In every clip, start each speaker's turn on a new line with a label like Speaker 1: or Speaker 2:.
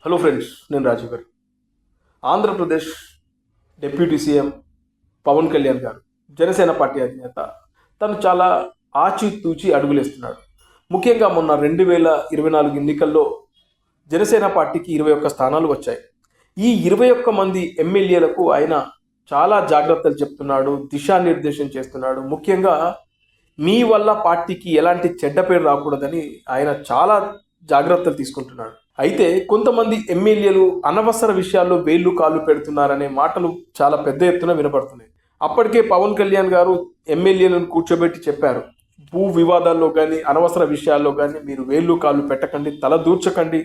Speaker 1: Hello friends, నేను రాజీవ్ గారు. Andhra Pradesh deputy CM Pawan Kalyan గారు, జనసేన పార్టీ అధినేత, తను చాలా ఆచితూచి అడుగులేస్తున్నాడు. ముఖ్యంగా మొన్న 2024 ఎన్నికల్లో జనసేన పార్టీకి 21 స్థానాలు వచ్చాయి. ఈ 21 మంది ఎమ్మెల్యేలకు ఆయన చాలా జాగ్రత్తలు చెప్తున్నాడు, దిశానిర్దేశం చేస్తున్నాడు. ముఖ్యంగా మీ వల్ల పార్టీకి ఎలాంటి చెడ్డ పేరు రాకూడదని ఆయన చాలా జాగ్రత్తలు తీసుకుంటున్నాడు. అయితే కొంతమంది ఎమ్మెల్యేలు అనవసర విషయాల్లో వేళ్లు కాళ్ళు పెడుతున్నారనే మాటలు చాలా పెద్ద ఎత్తున వినపడుతున్నాయి. అప్పటికే పవన్ కళ్యాణ్ గారు ఎమ్మెల్యేలను కూర్చోబెట్టి చెప్పారు, భూ వివాదాల్లో కానీ అనవసర విషయాల్లో కానీ మీరు వేళ్లు కాళ్ళు పెట్టకండి, తల దూర్చకండి,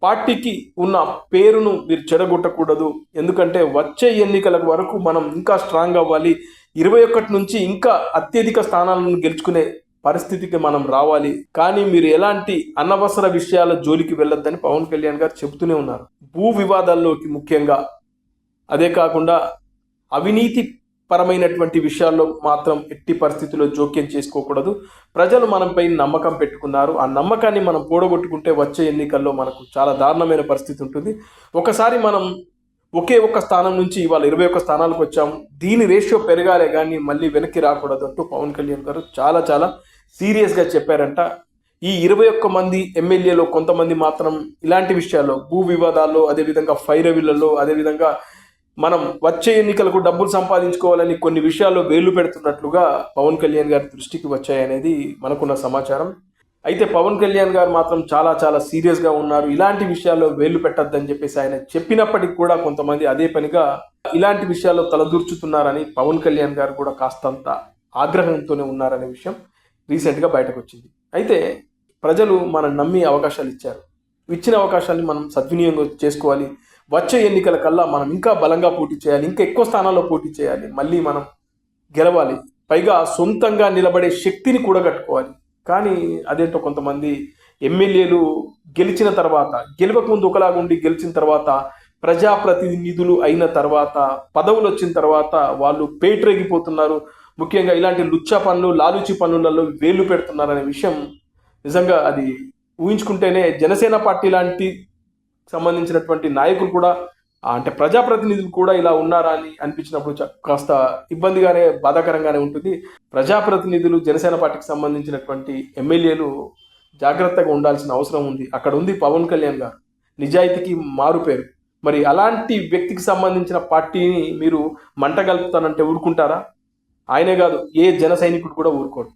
Speaker 1: పార్టీకి ఉన్న పేరును మీరు చెడగొట్టకూడదు. ఎందుకంటే వచ్చే ఎన్నికల వరకు మనం ఇంకా స్ట్రాంగ్ అవ్వాలి, 21 నుంచి ఇంకా అత్యధిక స్థానాలను గెలుచుకునే పరిస్థితికి మనం రావాలి. కానీ మీరు ఎలాంటి అనవసర విషయాల జోలికి వెళ్ళొద్దని పవన్ కళ్యాణ్ గారు చెబుతూనే ఉన్నారు. భూ వివాదాల్లోకి ముఖ్యంగా, అదే కాకుండా అవినీతి పరమైనటువంటి విషయాల్లో మాత్రం ఎట్టి పరిస్థితుల్లో జోక్యం చేసుకోకూడదు. ప్రజలు మనపై నమ్మకం పెట్టుకున్నారు, ఆ నమ్మకాన్ని మనం పోడగొట్టుకుంటే వచ్చే ఎన్నికల్లో మనకు చాలా దారుణమైన పరిస్థితి ఉంటుంది. ఒకసారి మనం ఒకే ఒక్క స్థానం నుంచి ఇవాళ 21 స్థానాలకు వచ్చాము, దీని రేషియో పెరగాలే కానీ మళ్ళీ వెనక్కి రాకూడదు అంటూ పవన్ కళ్యాణ్ గారు చాలా సీరియస్గా చెప్పారంట. ఈ 21 మంది ఎమ్మెల్యేలో కొంతమంది మాత్రం ఇలాంటి విషయాల్లో, భూ వివాదాల్లో, అదేవిధంగా ఫైరవిళ్లలో, అదేవిధంగా మనం వచ్చే ఎన్నికలకు డబ్బులు సంపాదించుకోవాలని కొన్ని విషయాల్లో వేలు పెడుతున్నట్లుగా పవన్ కళ్యాణ్ గారి దృష్టికి వచ్చాయనేది మనకున్న సమాచారం. అయితే పవన్ కళ్యాణ్ గారు మాత్రం చాలా సీరియస్గా ఉన్నారు. ఇలాంటి విషయాల్లో వేలు పెట్టద్దని చెప్పేసి ఆయన చెప్పినప్పటికీ కూడా కొంతమంది అదే పనిగా ఇలాంటి విషయాల్లో తలదూర్చుతున్నారని పవన్ కళ్యాణ్ గారు కూడా కాస్తంత ఆగ్రహంతోనే ఉన్నారనే విషయం రీసెంట్గా బయటకు వచ్చింది. అయితే ప్రజలు మనం నమ్మి అవకాశాలు ఇచ్చారు, ఇచ్చిన అవకాశాన్ని మనం సద్వినియోగం చేసుకోవాలి. వచ్చే ఎన్నికల కల్లా మనం ఇంకా బలంగా పోటీ చేయాలి, ఇంకా ఎక్కువ స్థానాల్లో పోటీ చేయాలి, మళ్ళీ మనం గెలవాలి, పైగా సొంతంగా నిలబడే శక్తిని కూడగట్టుకోవాలి. కానీ అదేంటో కొంతమంది ఎమ్మెల్యేలు గెలిచిన తర్వాత, గెలవకముందు ఒకలాగుండి గెలిచిన తర్వాత, ప్రజాప్రతినిధులు అయిన తర్వాత, పదవులు వచ్చిన తర్వాత వాళ్ళు పేటరేగిపోతున్నారు. ముఖ్యంగా ఇలాంటి లుచ్చా పనులు, లాలూచి పనులలో వేలు పెడుతున్నారనే విషయం నిజంగా అది ఊహించుకుంటేనే జనసేన పార్టీ లాంటి సంబంధించినటువంటి నాయకులు కూడా, అంటే ప్రజాప్రతినిధులు కూడా ఇలా ఉన్నారా అని అనిపించినప్పుడు కాస్త ఇబ్బందిగానే, బాధాకరంగానే ఉంటుంది. ప్రజాప్రతినిధులు, జనసేన పార్టీకి సంబంధించినటువంటి ఎమ్మెల్యేలు జాగ్రత్తగా ఉండాల్సిన అవసరం ఉంది. అక్కడ ఉంది పవన్ కళ్యాణ్ గారు, నిజాయితీకి మారుపేరు. మరి అలాంటి వ్యక్తికి సంబంధించిన పార్టీని మీరు మంట కలుపుతానంటే ఊరుకుంటారా? ఆయనే కాదు, ఏ జన సైనికుడు కూడా ఊరుకోడు.